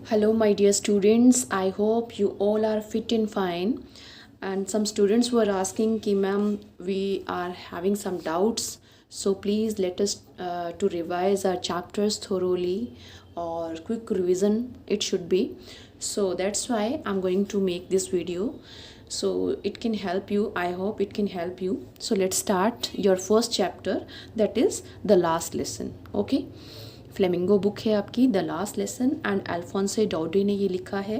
Hello, my dear students. I hope you all are fit and fine. And some students were asking, "Ki ma'am, we are having some doubts. So please let us to revise our chapters thoroughly, or quick revision it should be. So that's why I'm going to make this video. So it can help you. I hope it can help you. So let's start your first chapter. That is the last lesson. Okay. Flamingo book है आपकी the last lesson and अल्फोंसे डाउडी ने ये लिखा है।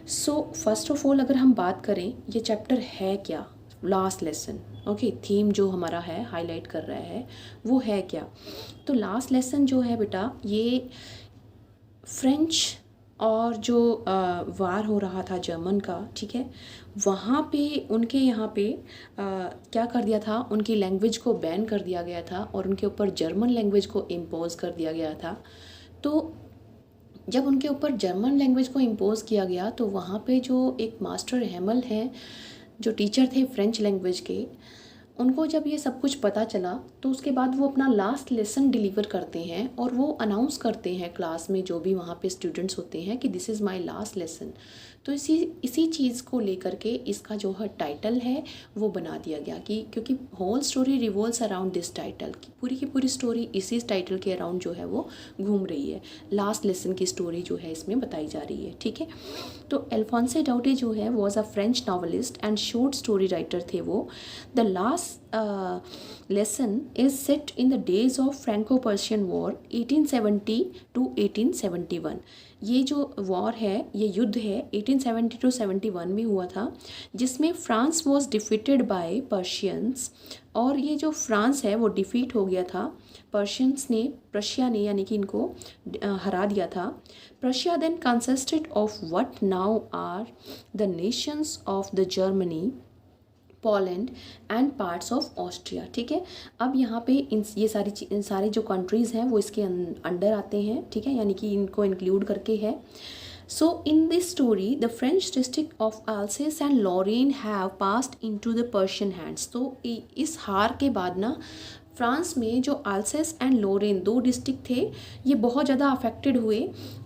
So first of all अगर हम बात करें ये चैप्टर है क्या, लास्ट लेसन, ओके, थीम जो हमारा है हाईलाइट कर रहा है वो है क्या। तो लास्ट लेसन जो है बेटा ये फ्रेंच और जो वार हो रहा था जर्मन का, ठीक है, वहाँ पे उनके यहाँ पे क्या कर दिया था, उनकी लैंग्वेज को बैन कर दिया गया था और उनके ऊपर जर्मन लैंग्वेज को इम्पोज कर दिया गया था। तो जब उनके ऊपर जर्मन लैंग्वेज को इम्पोज किया गया तो वहाँ पे जो एक मास्टर हेमल हैं जो टीचर थे फ्रेंच लैंग्वेज के, उनको जब ये सब कुछ पता चला तो उसके बाद वो अपना लास्ट लेसन डिलीवर करते हैं और वो अनाउंस करते हैं क्लास में जो भी वहाँ पे स्टूडेंट्स होते हैं कि this is my last lesson. तो इसी चीज़ को लेकर के इसका जो है टाइटल है वो बना दिया गया कि क्योंकि whole story revolves around this title, की पूरी स्टोरी इसी टाइटल के अराउंड जो है वो घूम रही है। लास्ट लेसन की स्टोरी जो है इसमें बताई जा रही है, ठीक है। तो अल्फोंसे डाउडी जो है was a French novelist and short story writer थे वो। The last lesson is set in the days of Franco Prussian war 1870 to 1871। ये जो वॉर है, ये युद्ध है 1870 टू 71 में हुआ था, जिसमें France was defeated by Persians. और ये जो फ्रांस है वो डिफीट हो गया था पर्शियंस ने, प्रशिया ने, यानी कि इनको हरा दिया था। Prussia then consisted of what now are the nations of the Germany, Poland and parts of Austria, ठीक है। अब यहाँ पे ये सारे जो कंट्रीज़ हैं वो इसके अंडर आते हैं, ठीक है, यानी कि इनको इंक्लूड करके है। So in this story the French district of Alsace and Lorraine have passed into the Persian hands. तो इस हार के बाद ना फ्रांस में जो अल्सेस एंड लोरेन दो डिस्ट्रिक्ट थे ये बहुत ज़्यादा अफेक्टेड हुए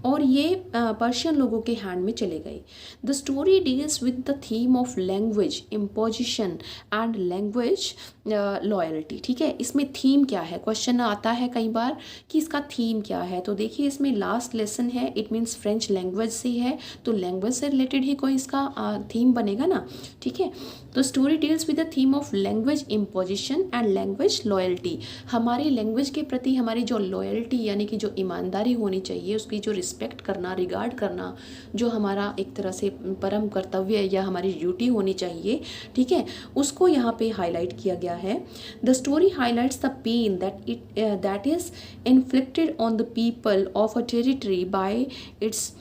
और ये पर्शियन लोगों के हैंड में चले गए। The story deals with the theme of language imposition and language loyalty, ठीक है। इसमें थीम क्या है, क्वेश्चन आता है कई बार कि इसका थीम क्या है। तो देखिए इसमें लास्ट लेसन है, इट मीन्स फ्रेंच लैंग्वेज से है, तो लैंग्वेज से रिलेटेड ही कोई इसका थीम बनेगा ना, ठीक है। तो story deals with the theme of language imposition and language loyalty. हमारी लैंग्वेज के प्रति हमारी जो लॉयल्टी यानी कि जो ईमानदारी होनी चाहिए, उसकी जो रिस्पेक्ट करना, रिगार्ड करना, जो हमारा एक तरह से परम कर्तव्य या हमारी ड्यूटी होनी चाहिए, ठीक है, उसको यहाँ पे हाईलाइट किया गया है। The story highlights the pain that is inflicted on the people of a territory by its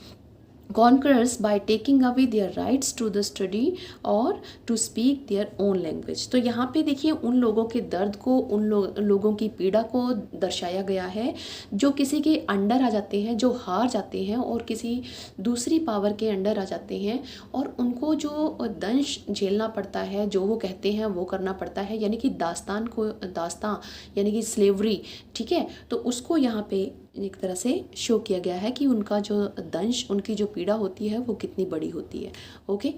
conquerors by taking away their rights to the study or to speak their own language। तो यहाँ पे देखिए उन लोगों के दर्द को, उन लोगों की पीड़ा को दर्शाया गया है जो किसी के अंडर आ जाते हैं, जो हार जाते हैं और किसी दूसरी पावर के अंडर आ जाते हैं और उनको जो दंश झेलना पड़ता है, जो वो कहते हैं वो करना पड़ता है, यानी कि दास्तां यानी कि स्लेवरी, ठीक है। तो उसको यहाँ पे एक तरह से शो किया गया है कि उनका जो दंश, उनकी जो पीड़ा होती है वो कितनी बड़ी होती है। Okay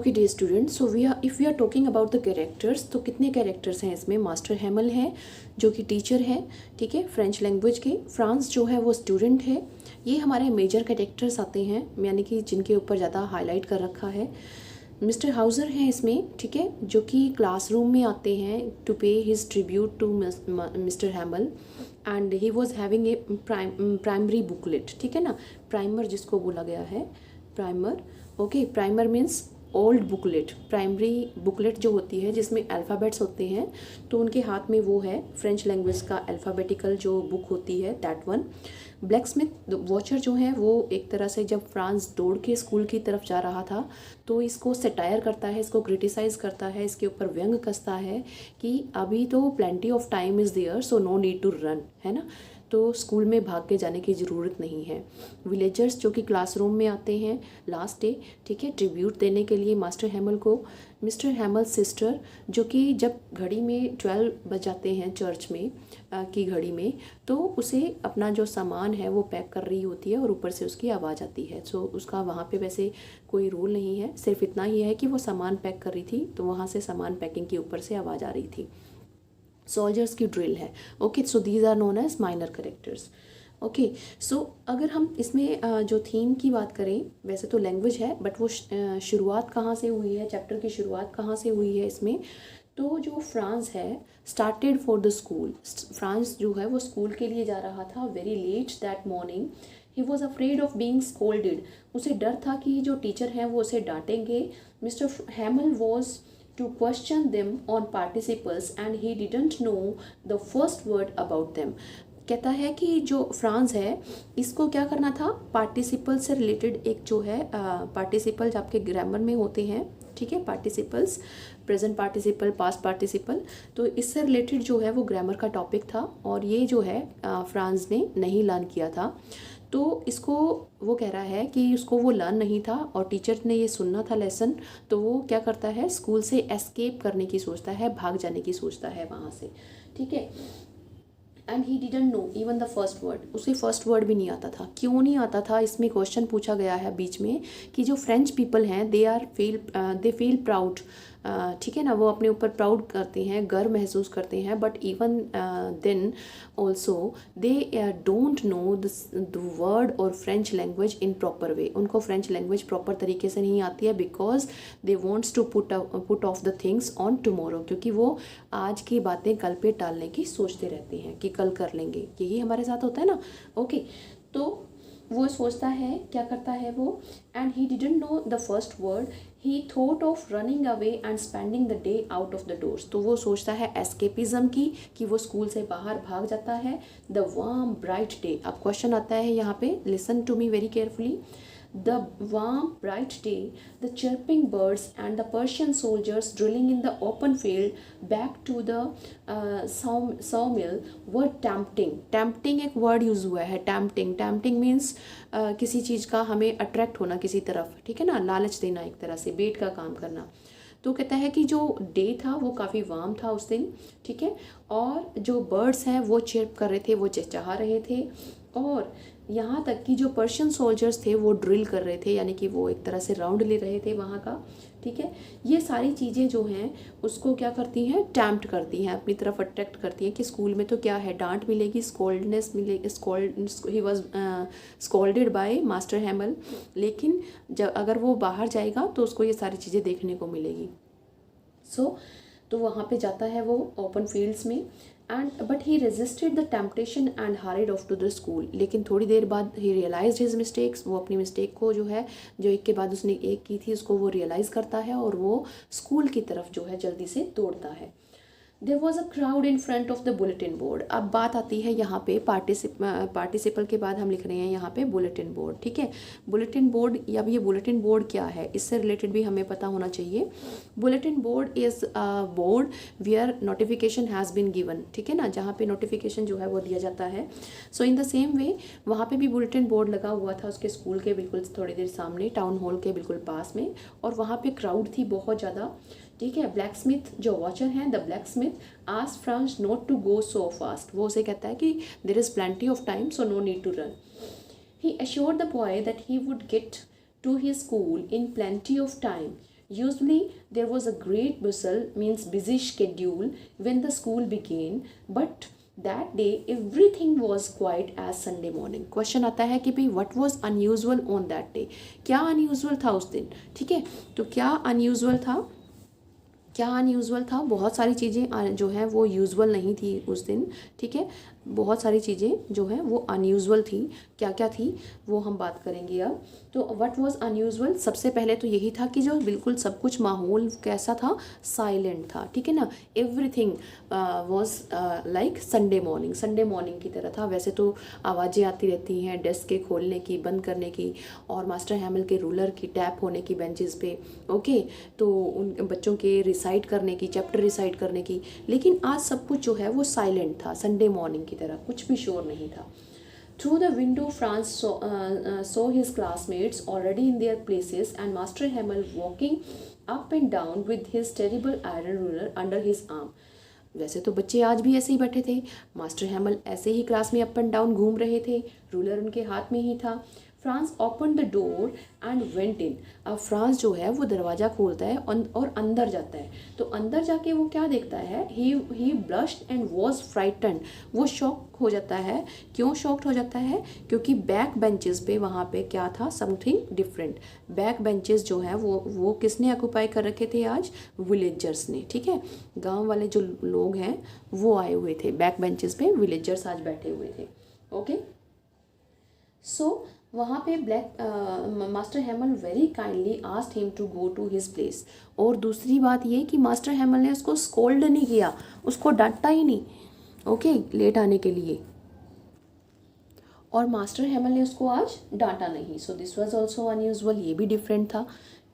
dear students, so if we are talking about the characters, तो कितने कैरेक्टर्स हैं इसमें। मास्टर हेमल है जो कि टीचर है, ठीक है, फ्रेंच लैंग्वेज के। फ्रांस जो है वो स्टूडेंट है। ये हमारे मेजर कैरेक्टर्स आते हैं, यानी कि जिनके ऊपर ज़्यादा हाईलाइट कर रखा है। मिस्टर हाउज़र हैं इसमें, ठीक है, जो कि क्लासरूम में आते हैं to pay his tribute to Mister Hamel and he was having a primary booklet, ठीक है ना, प्राइमर जिसको बोला गया है, primer, okay. Primer means old booklet, primary booklet जो होती है जिसमें अल्फ़ाबेट्स होते हैं, तो उनके हाथ में वो है फ्रेंच लैंग्वेज का अल्फ़ाबेटिकल जो बुक होती है, that one. Black Smith watcher जो है वो एक तरह से जब फ्रांस दौड़ के स्कूल की तरफ जा रहा था तो इसको सटायर करता है, इसको क्रिटिसाइज़ करता है, इसके ऊपर व्यंग कसता है कि अभी तो plenty of time is there, so no need to run, है ना। तो स्कूल में भाग के जाने की ज़रूरत नहीं है। विलेजर्स जो कि क्लासरूम में आते हैं लास्ट डे, ठीक है, ट्रिब्यूट देने के लिए मास्टर हैमल को। मिस्टर हैमल सिस्टर जो कि जब घड़ी में 12 बज जाते हैं चर्च में की घड़ी में, तो उसे अपना जो सामान है वो पैक कर रही होती है और ऊपर से उसकी आवाज़ आती है। सो उसका वहाँ पे वैसे कोई रूल नहीं है, सिर्फ इतना ही है कि वो सामान पैक कर रही थी, तो वहाँ से सामान पैकिंग के ऊपर से आवाज़ आ रही थी। सोल्जर्स की ड्रिल है। Okay, so these are known as minor characters. Okay, so अगर हम इसमें जो थीम की बात करें, वैसे तो लैंग्वेज है, बट वो शुरुआत कहाँ से हुई है, चैप्टर की शुरुआत कहाँ से हुई है इसमें, तो जो फ्रांस है started for the school. France जो है वो स्कूल के लिए जा रहा था। Very late that morning he was afraid of being scolded. उसे डर था कि जो टीचर हैं वो उसे डांटेंगे। Mister Hamel was to question them on participles and he didn't know the first word about them। कहता है कि जो फ्रांस है इसको क्या करना था, पार्टिसिपल से रिलेटेड एक जो है पार्टिसिपल आपके ग्रामर में होते हैं, ठीक है, participles, present participle, past participle, तो इससे रिलेटेड जो है वो ग्रामर का टॉपिक था और ये जो है फ्रांस ने नहीं लर्न किया था। तो इसको वो कह रहा है कि उसको वो लर्न नहीं था और टीचर ने ये सुनना था लेसन, तो वो क्या करता है, स्कूल से एस्केप करने की सोचता है, भाग जाने की सोचता है वहाँ से, ठीक है। And he didn't know even the first word, उसे फर्स्ट वर्ड भी नहीं आता था। क्यों नहीं आता था, इसमें क्वेश्चन पूछा गया है बीच में कि जो फ्रेंच पीपल हैं दे फील प्राउड, ठीक है ना, वो अपने ऊपर प्राउड करते हैं, गर्व महसूस करते हैं, but even then also they don't know the word और French language in proper way. उनको फ्रेंच लैंग्वेज प्रॉपर तरीके से नहीं आती है, because they wants to put off the things on tomorrow, क्योंकि वो आज की बातें कल पे टालने की सोचते रहते हैं कि कल कर लेंगे। यही हमारे साथ होता है ना। ओके, तो वो सोचता है, क्या करता है वो, and he didn't know the first word, he thought of running away and spending the day out of the doors. तो वो सोचता है एस्केपिज्म की, कि वो स्कूल से बाहर भाग जाता है। द वार्म ब्राइट डे, अब क्वेश्चन आता है यहाँ पे, listen to me very carefully. The warm, bright day, the chirping birds, and the Persian soldiers drilling in the open field back to the sawmill were tempting। Tempting एक word use हुआ है, tempting। Tempting means किसी चीज़ का हमें attract होना किसी तरफ, ठीक है ना, लालच देना, एक तरह से बेट का काम करना। तो कहता है कि जो डे था वो काफ़ी वार्म था उस दिन, ठीक है, और जो बर्ड्स हैं वो चिर्प कर रहे थे, वो चहचहा रहे थे, और यहाँ तक कि जो पर्शियन सोल्जर्स थे वो ड्रिल कर रहे थे, यानी कि वो एक तरह से राउंड ले रहे थे वहाँ का, ठीक है। ये सारी चीज़ें जो हैं उसको क्या करती हैं, टैम्प्ट करती हैं, अपनी तरफ अट्रैक्ट करती हैं कि स्कूल में तो क्या है, डांट मिलेगी, स्कोल्डनेस मिलेगी, he was scolded by master हैमल, लेकिन जब अगर वो बाहर जाएगा तो उसको ये सारी चीज़ें देखने को मिलेगी। तो वहाँ पे जाता है वो ओपन फील्ड्स में, and but he resisted the temptation and hurried off to the school. लेकिन थोड़ी देर बाद ही रियलाइज्ड हिज मिस्टेक्स, वो अपनी मिस्टेक को जो है, जो एक के बाद उसने एक की थी, उसको वो रियलाइज़ करता है और वो स्कूल की तरफ जो है जल्दी से दौड़ता है। There was a crowd in front of the bulletin board. अब बात आती है यहाँ पे पार्टिसिपल के बाद हम लिख रहे हैं यहाँ पे बुलेटिन बोर्ड, ठीक है। बुलेटिन बोर्ड, या ये बुलेटिन बोर्ड क्या है, इससे रिलेटेड भी हमें पता होना चाहिए। Bulletin board is board where notification has been given, ठीक है ना, जहाँ पे नोटिफिकेशन जो है वो दिया जाता है। So in the same way वहाँ पे भी बुलेटिन बोर्ड लगा हुआ था उसके स्कूल के बिल्कुल थोड़ी देर सामने, टाउन हॉल के बिल्कुल पास में, और वहाँ पे क्राउड थी बहुत ज़्यादा, ठीक है। ब्लैक स्मिथ जो वॉचर हैं, the blacksmith asked Franz not to go so fast. वो उसे कहता है कि there is plenty of time, so no need to run. He assured the boy that he would get to his school in plenty of time. Usually there was a great bustle, means busy schedule, when the school began, but that day everything was quiet as Sunday morning। Question आता है कि भाई what was unusual on that day, क्या unusual था उस दिन, ठीक है। तो क्या unusual था, क्या अनयूज़ुअल था, बहुत सारी चीज़ें जो हैं वो यूजुअल नहीं थी उस दिन, ठीक है। बहुत सारी चीज़ें जो हैं वो अनयूजुअल थी, क्या क्या थी वो हम बात करेंगे अब। तो व्हाट वाज अनयूजुअल, सबसे पहले तो यही था कि जो बिल्कुल सब कुछ माहौल कैसा था, साइलेंट था, ठीक है ना। Everything was like Sunday morning की तरह था। वैसे तो आवाज़ें आती रहती हैं डेस्क के खोलने की, बंद करने की, और मास्टर हैमल के रूलर की टैप होने की बेंचेस पे, ओके। तो उन बच्चों के रिसाइट करने की, चैप्टर रिसाइट करने की, लेकिन आज सब कुछ जो है वो साइलेंट था, संडे मॉर्निंग की तरह कुछ भी शोर नहीं था. Through the window, Franz saw his classmates already in their places and Master Hamel walking up and down with his terrible iron ruler under his arm. वैसे तो बच्चे आज भी ऐसे ही बैठे थे, मास्टर हैमल ऐसे ही क्लास में अप एंड डाउन घूम रहे थे, रूलर उनके हाथ में ही था. France open the door and went in. अब फ्रांस जो है वो दरवाज़ा खोलता है और अंदर जाता है. तो अंदर जाके वो क्या देखता है, ही ब्लश्ड एंड वॉज फ्राइटन्ड. वो शॉक हो जाता है. क्यों शॉक्ड हो जाता है? क्योंकि बैक बेंचेस पे वहाँ पे क्या था, समथिंग डिफरेंट. बैक बेंचेस जो है वो किसने ऑक्यूपाई कर रखे थे आज? विलेजर्स ने. ठीक है, गांव वाले जो लोग हैं वो आए हुए थे बैक बेंचेस पे, विलेजर्स आज बैठे हुए थे. ओके, सो वहाँ पे master Hamel very kindly asked him to go to his place. और दूसरी बात ये कि मास्टर हैमल ने उसको स्कोल्ड नहीं किया, उसको डांटा ही नहीं. ओके, लेट आने के लिए. और मास्टर हैमल ने उसको आज डांटा नहीं. So this was also unusual, ये भी डिफरेंट था.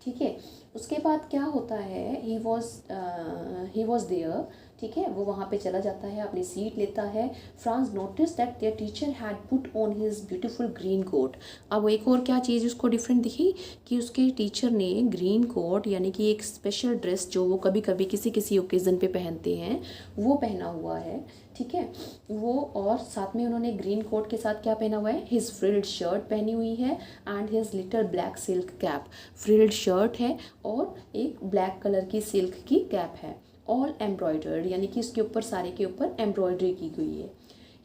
ठीक है, उसके बाद क्या होता है, ही वॉज देयर. ठीक है, वो वहाँ पे चला जाता है, अपनी सीट लेता है. Franz notice that there teacher had put on his beautiful green coat. अब एक और क्या चीज़ उसको डिफरेंट दिखी कि उसके टीचर ने ग्रीन कोट यानी कि एक स्पेशल ड्रेस जो वो कभी कभी किसी किसी ओकेज़न पे पहनते हैं वो पहना हुआ है. ठीक है, वो और साथ में उन्होंने ग्रीन कोट के साथ क्या पहना हुआ है, हिज फ्रिल्ड शर्ट पहनी हुई है and his little black silk cap. Frilled shirt है और एक ब्लैक कलर की सिल्क की कैप है, ऑल एम्ब्रॉयडर्ड यानी कि इसके ऊपर सारे के ऊपर एम्ब्रॉयडरी की गई है.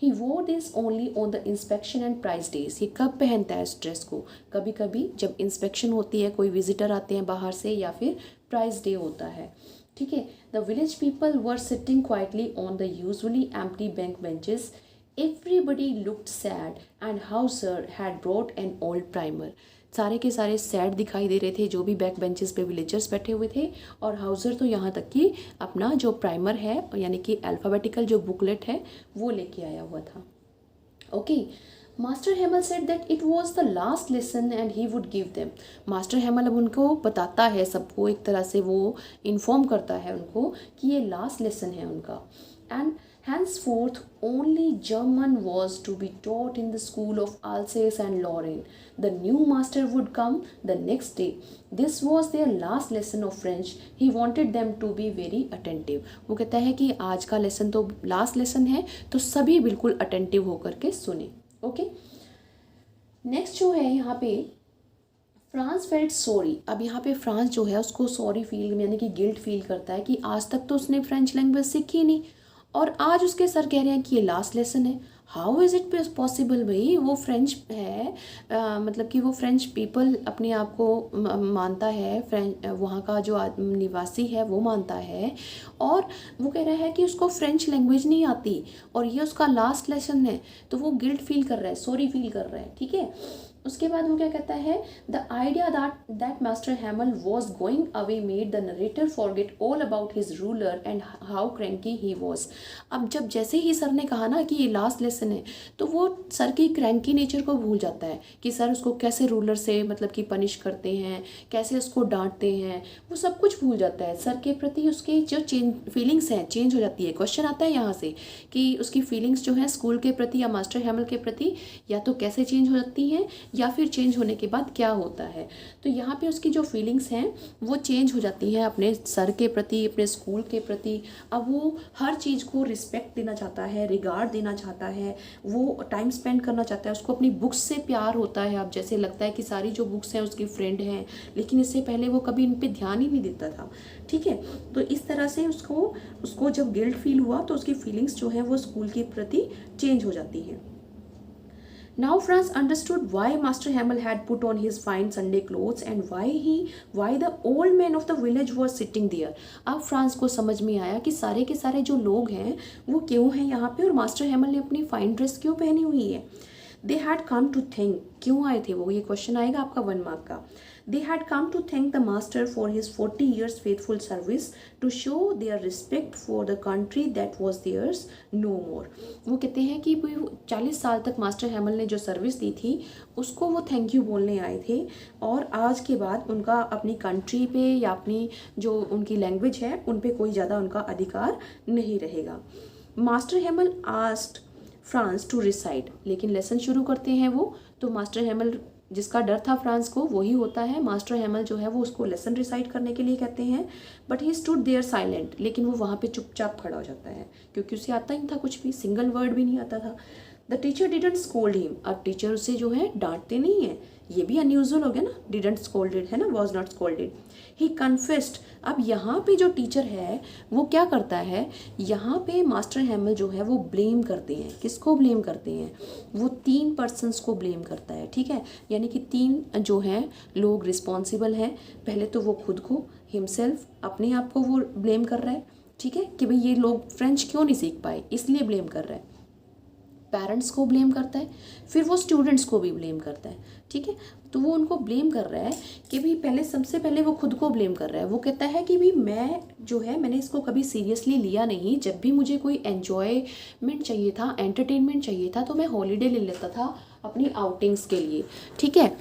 He wore this only on the inspection and prize days. ये कब पहनता है इस ड्रेस को? कभी कभी जब इंस्पेक्शन होती है, कोई विजिटर आते हैं बाहर से, या फिर प्राइज डे होता है. ठीक है, the village people were sitting quietly on the usually empty bank benches. Everybody looked sad and Hauser had brought an old primer. सारे के सारे सैड दिखाई दे रहे थे जो भी बैक बेंचेस पे विलेजर्स बैठे हुए थे. और हाउसर तो यहाँ तक कि अपना जो प्राइमर है यानी कि अल्फ़ाबेटिकल जो बुकलेट है वो लेके आया हुआ था. Okay, master हैमल said that it was the last lesson and he would give them. Master हैमल अब उनको बताता है, सबको एक तरह से वो इन्फॉर्म करता है उनको कि ये लास्ट लेसन है उनका. And henceforth only German was to be taught in the school of Alsace and Lorraine. The new master would come the next day. This was their last lesson of French. He wanted them to be very attentive. वो कहता है कि आज का lesson तो last lesson है, तो सभी बिल्कुल अटेंटिव होकर के सुने. ओके, नेक्स्ट जो है यहाँ पे फ्रांस फेल्ट सॉरी. अब यहाँ पे फ्रांस जो है उसको सॉरी फील यानी कि गिल्ट फील करता है कि आज तक तो उसने फ्रेंच लैंग्वेज सीखी नहीं और आज उसके सर कह रहे हैं कि ये लास्ट लेसन है. How is it possible? भाई वो फ्रेंच है, मतलब कि वो फ्रेंच पीपल अपने आप को मानता है, फ्रेंच वहाँ का जो निवासी है वो मानता है, और वो कह रहा है कि उसको फ्रेंच लैंग्वेज नहीं आती और ये उसका लास्ट लेसन है. तो वो गिल्ट फील कर रहा है, सॉरी फील कर रहा है. ठीक है, उसके बाद वो क्या कहता है, the idea that master हैमल was going away made the narrator forget all about his ruler and how cranky he was. अब जब जैसे ही सर ने कहा ना कि ये लास्ट लेसन है, तो वो सर की क्रैंकी नेचर को भूल जाता है कि सर उसको कैसे रूलर से मतलब कि पनिश करते हैं, कैसे उसको डांटते हैं, वो सब कुछ भूल जाता है. सर के प्रति उसकी जो फीलिंग्स हैं चेंज हो जाती है. क्वेश्चन आता है यहाँ से कि उसकी फीलिंग्स जो हैं स्कूल के प्रति या मास्टर हैमल के प्रति या तो कैसे चेंज हो जाती हैं या फिर चेंज होने के बाद क्या होता है. तो यहाँ पे उसकी जो फीलिंग्स हैं वो चेंज हो जाती हैं अपने सर के प्रति, अपने स्कूल के प्रति. अब वो हर चीज़ को रिस्पेक्ट देना चाहता है, रिगार्ड देना चाहता है, वो टाइम स्पेंड करना चाहता है, उसको अपनी बुक्स से प्यार होता है. अब जैसे लगता है कि सारी जो बुक्स हैं उसकी फ्रेंड हैं, लेकिन इससे पहले वो कभी इन पे ध्यान ही नहीं देता था. ठीक है, तो इस तरह से उसको जब गिल्ट फील हुआ तो उसकी फीलिंग्स जो है वो स्कूल के प्रति चेंज हो जाती है. Now Franz understood why Master Hamel had put on his fine Sunday clothes and why the old men of the village was sitting there. अब फ्रांस को समझ में आया कि सारे के सारे जो लोग हैं वो क्यों हैं यहाँ पे और मास्टर हैमल ने अपनी फाइन ड्रेस क्यों पहनी हुई है. They had come to think, क्यों आए थे वो, ये क्वेश्चन आएगा आपका 1 मार्क का। They had come to thank the master for his 40 years faithful service to show their respect for the country that was theirs no more. वो कहते हैं कि 40 साल तक मास्टर हैमल ने जो सर्विस दी थी उसको वो थैंक यू बोलने आए थे, और आज के बाद उनका अपनी कंट्री पे या अपनी जो उनकी लैंग्वेज है उन पे कोई ज़्यादा उनका अधिकार नहीं रहेगा। Master Hamel asked Franz to recite, लेकिन लेसन शुरू करते हैं वो, तो मास्टर हैमल, जिसका डर था फ्रांस को वही होता है, मास्टर हैमल जो है वो उसको लेसन रिसाइड करने के लिए कहते हैं। But he stood there silent, लेकिन वो वहाँ पे चुपचाप खड़ा हो जाता है क्योंकि उसे आता ही था कुछ भी, सिंगल वर्ड भी नहीं आता था। The teacher didn't scold him, अब टीचर उसे जो है डांटते नहीं है, ये भी अनयूजुअल हो गया ना, डिडंट स्कोल्डेड है ना, was not scolded. He confessed, अब यहाँ पे जो टीचर है वो क्या करता है, यहाँ पे मास्टर हैमल जो है वो ब्लेम करते हैं, किसको ब्लेम करते हैं, वो 3 पर्सन्स को ब्लेम करता है, ठीक है, यानी कि 3 जो हैं लोग रिस्पॉन्सिबल हैं। पहले तो वो खुद को, हिमसेल्फ, अपने आप को वो ब्लेम कर रहा है, ठीक है, कि भाई ये लोग फ्रेंच क्यों नहीं सीख पाए, इसलिए ब्लेम कर रहा है। पेरेंट्स को ब्लेम करता है, फिर वो स्टूडेंट्स को भी ब्लेम करता है, ठीक है। तो वो उनको ब्लेम कर रहा है कि भाई पहले, सबसे पहले वो खुद को ब्लेम कर रहा है। वो कहता है कि भाई मैं जो है मैंने इसको कभी सीरियसली लिया नहीं, जब भी मुझे कोई एन्जॉयमेंट चाहिए था, एंटरटेनमेंट चाहिए था, तो मैं हॉलीडे ले लेता था अपनी आउटिंग्स के लिए, ठीक है।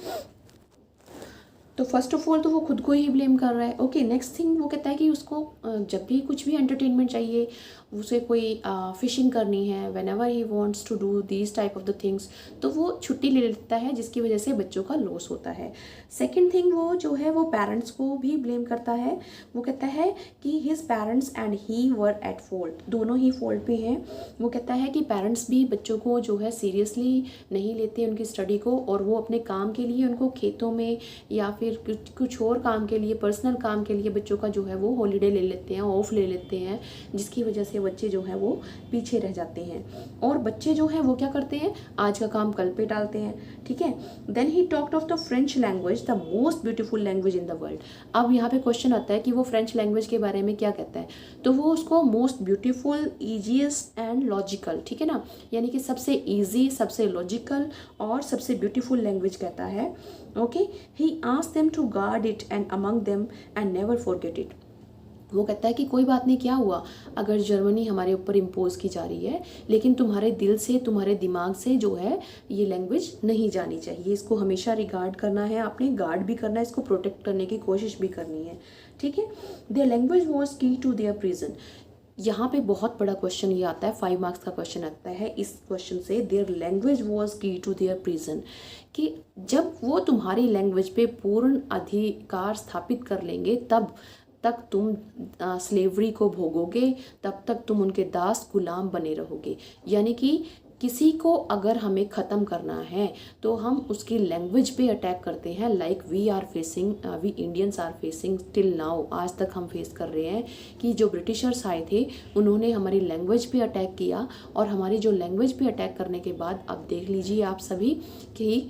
तो फर्स्ट ऑफ ऑल तो वो खुद को ही ब्लेम कर रहा है। ओके, नेक्स्ट थिंग वो कहता है कि उसको जब भी कुछ भी एंटरटेनमेंट चाहिए, उसे कोई फिशिंग करनी है, whenever he wants to do these type of the things, तो वो छुट्टी ले लेता है, जिसकी वजह से बच्चों का लॉस होता है। सेकेंड थिंग वो जो है वो पेरेंट्स को भी ब्लेम करता है। वो कहता है कि his parents and he were at fault, दोनों ही फॉल्ट पे हैं। वो कहता है कि पेरेंट्स भी बच्चों को जो है सीरियसली नहीं लेते उनकी स्टडी को, और वो अपने काम के लिए उनको खेतों में या फिर कुछ और काम के लिए, पर्सनल काम के लिए बच्चों का जो है वो हॉलीडे ले लेते हैं, ऑफ ले लेते हैं, जिसकी वजह से बच्चे जो हैं वो पीछे रह जाते हैं। और बच्चे जो हैं वो क्या करते हैं, आज का काम कल पे डालते हैं, ठीक है। Then he talked of the French language, the most beautiful language in the world. अब यहाँ पे क्वेश्चन आता है कि वो फ्रेंच लैंग्वेज के बारे में क्या कहता है, तो वो उसको most beautiful, easiest and logical, ठीक है ना, यानी कि सबसे ईजी, सबसे लॉजिकल और सबसे ब्यूटीफुल लैंग्वेज कहता है। Okay, he asked them to guard it and among them and never forget it. वो कहता है कि कोई बात नहीं, क्या हुआ अगर जर्मनी हमारे ऊपर इम्पोज की जा रही है, लेकिन तुम्हारे दिल से, तुम्हारे दिमाग से जो है ये लैंग्वेज नहीं जानी चाहिए, इसको हमेशा रिगार्ड करना है, आपने गार्ड भी करना है, इसको प्रोटेक्ट करने की कोशिश भी करनी है, ठीक है। देयर लैंग्वेज वॉज की टू देयर प्रिजन। यहाँ पे बहुत बड़ा क्वेश्चन ये आता है, 5 मार्क्स का क्वेश्चन आता है इस क्वेश्चन से। देयर लैंग्वेज वॉज की टू देयर प्रिजन, कि जब वो तुम्हारी लैंग्वेज पे पूर्ण अधिकार स्थापित कर लेंगे तब तक तुम स्लेवरी को भोगोगे, तब तक तुम उनके दास गुलाम बने रहोगे। यानी कि किसी को अगर हमें ख़त्म करना है तो हम उसकी लैंग्वेज पे अटैक करते हैं, like we are facing, we Indians are facing till now, आज तक हम फेस कर रहे हैं कि जो ब्रिटिशर्स आए थे उन्होंने हमारी लैंग्वेज पे अटैक किया, और हमारी जो लैंग्वेज पे अटैक करने के बाद अब देख लीजिए आप सभी कि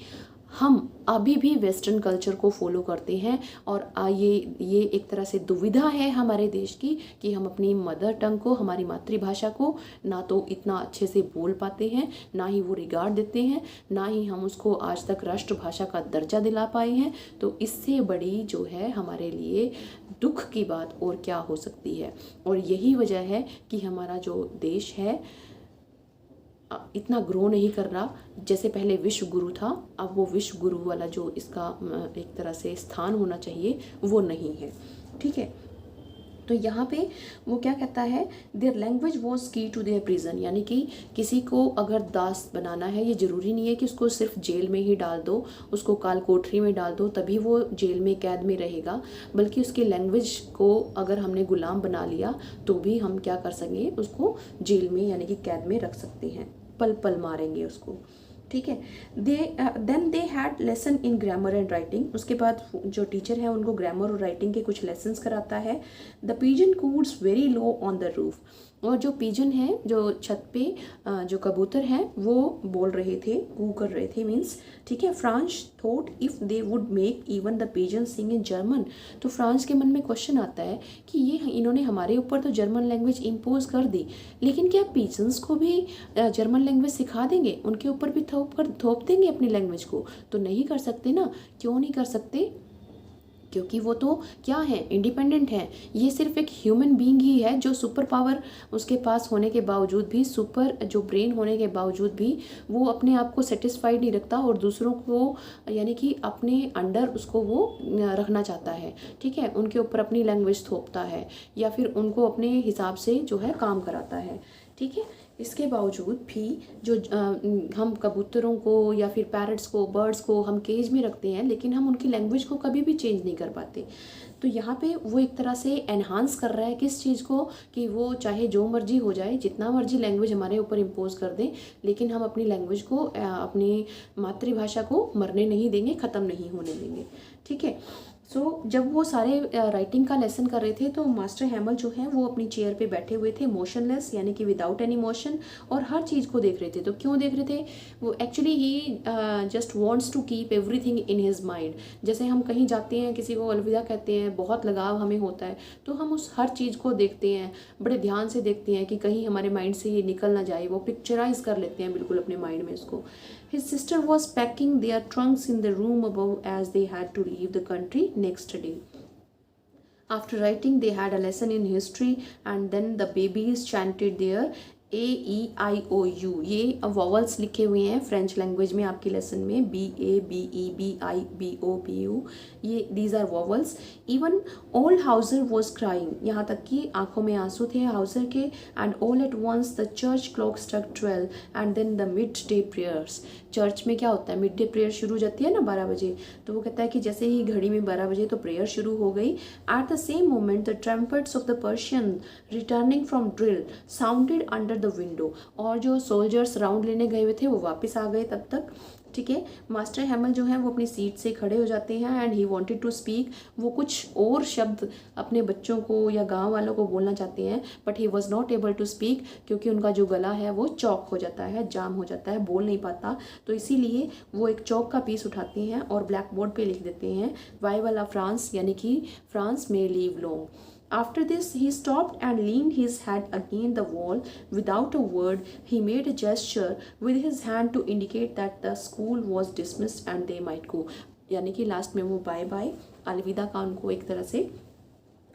हम अभी भी वेस्टर्न कल्चर को फॉलो करते हैं। और ये एक तरह से दुविधा है हमारे देश की कि हम अपनी मदर टंग को, हमारी मातृभाषा को ना तो इतना अच्छे से बोल पाते हैं, ना ही वो रिगार्ड देते हैं, ना ही हम उसको आज तक राष्ट्रभाषा का दर्जा दिला पाए हैं। तो इससे बड़ी जो है हमारे लिए दुख की बात और क्या हो सकती है। और यही वजह है कि हमारा जो देश है इतना ग्रो नहीं कर रहा, जैसे पहले विश्व गुरु था, अब वो विश्व गुरु वाला जो इसका एक तरह से स्थान होना चाहिए वो नहीं है, ठीक है। तो यहाँ पे वो क्या कहता है, देयर लैंग्वेज वॉज की टू देयर प्रिजन, यानी कि किसी को अगर दास बनाना है, ये ज़रूरी नहीं है कि उसको सिर्फ जेल में ही डाल दो, उसको काल कोठरी में डाल दो तभी वो जेल में कैद में रहेगा, बल्कि उसकी लैंग्वेज को अगर हमने गुलाम बना लिया तो भी हम क्या कर सकेंगे, उसको जेल में यानी कि कैद में रख सकते हैं, पल पल मारेंगे उसको, ठीक है। Then they had lesson in grammar and writing. उसके बाद जो टीचर है उनको ग्रामर और राइटिंग के कुछ लेसन्स कराता है। The pigeon coos very low on the roof. और जो पिजन है, जो छत पे जो कबूतर हैं वो बोल रहे थे, कू कर रहे थे मीन्स, ठीक है। France thought if they would make even the pigeon sing in German. तो फ्रांस के मन में क्वेश्चन आता है कि ये इन्होंने हमारे ऊपर तो जर्मन लैंग्वेज इम्पोज कर दी, लेकिन क्या पिजन्स को भी जर्मन लैंग्वेज सिखा देंगे, उनके ऊपर भी थोप देंगे अपनी लैंग्वेज को? तो नहीं कर सकते ना। क्यों नहीं कर सकते? क्योंकि वो तो क्या है, इंडिपेंडेंट है। ये सिर्फ एक ह्यूमन बीइंग ही है जो सुपर पावर उसके पास होने के बावजूद भी, सुपर जो ब्रेन होने के बावजूद भी वो अपने आप को सेटिस्फाइड नहीं रखता और दूसरों को यानी कि अपने अंडर उसको वो रखना चाहता है, ठीक है। उनके ऊपर अपनी लैंग्वेज थोपता है या फिर उनको अपने हिसाब से जो है काम कराता है, ठीक है। इसके बावजूद भी जो हम कबूतरों को या फिर पैरट्स को, बर्ड्स को हम केज में रखते हैं, लेकिन हम उनकी लैंग्वेज को कभी भी चेंज नहीं कर पाते। तो यहाँ पे वो एक तरह से एनहांस कर रहा है किस चीज़ को, कि वो चाहे जो मर्जी हो जाए, जितना मर्जी लैंग्वेज हमारे ऊपर इम्पोज कर दें, लेकिन हम अपनी लैंग्वेज को, अपनी मातृभाषा को मरने नहीं देंगे, ख़त्म नहीं होने देंगे, ठीक है। जब वो सारे राइटिंग का लेसन कर रहे थे तो मास्टर हैमल जो है वो अपनी चेयर पे बैठे हुए थे, मोशनलेस यानी कि विदाउट एनी मोशन, और हर चीज़ को देख रहे थे। तो क्यों देख रहे थे? वो actually he just wants to keep everything in his mind. जैसे हम कहीं जाते हैं, किसी को अलविदा कहते हैं, बहुत लगाव हमें होता है, तो हम उस हर चीज़ को देखते हैं, बड़े ध्यान से देखते हैं कि कहीं हमारे माइंड से ये निकल ना जाए, वो पिक्चराइज कर लेते हैं बिल्कुल अपने माइंड में इसको। His sister was packing their trunks in the room above as they had to leave the country next day. After writing, they had a lesson in history, and then the babies chanted their AEIOU। ये vowels लिखे हुए हैं French language में आपके lesson में, BABEBIBOBU, ये these are vowels. Even old Hauser was crying, यहाँ तक कि आंखों में आंसू थे हाउसर के। And all at once the church clock struck 12 and then the midday prayers. Church में क्या होता है, मिड डे प्रेयर शुरू हो जाती है ना 12 बजे, तो वो कहता है कि जैसे ही घड़ी में 12 बजे तो प्रेयर शुरू हो गई। At the same moment the trumpets of the Persian returning from drill sounded under the window. और जो सोल्जर्स राउंड लेने गए हुए थे वो वापस आ गए तब तक, ठीक है। मास्टर हैमल जो है वो अपनी सीट से खड़े हो जाते हैं and he wanted to speak. वो कुछ और शब्द अपने बच्चों को या गांव वालों को बोलना चाहते हैं, but he was not able to speak, क्योंकि उनका जो गला है वो चौक हो जाता है, जाम हो जाता है, बोल नहीं पाता। तो इसीलिए वो एक चौक का पीस उठाते हैं और ब्लैक बोर्ड पे लिख देते हैं वाई वाला फ्रांस, यानी कि फ्रांस में leave long. After this, he stopped and leaned his head against the wall. Without a word, he made a gesture with his hand to indicate that the school was dismissed and they might go. यानी कि last में वो bye bye, अलविदा का उनको एक तरह से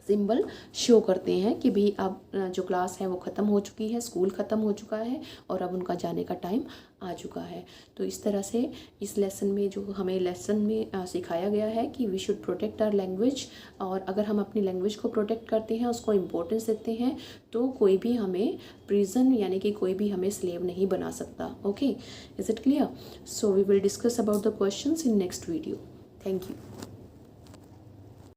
सिंबल शो करते हैं कि भी अब जो क्लास है वो ख़त्म हो चुकी है, स्कूल ख़त्म हो चुका है और अब उनका जाने का टाइम आ चुका है। तो इस तरह से इस लेसन में जो हमें लेसन में सिखाया गया है कि we should protect our language, और अगर हम अपनी लैंग्वेज को प्रोटेक्ट करते हैं, उसको इम्पोर्टेंस देते हैं, तो कोई भी हमें प्रिजन यानी कि कोई भी हमें स्लेव नहीं बना सकता। Okay, is it clear? So we will discuss about the questions in next video. Thank you.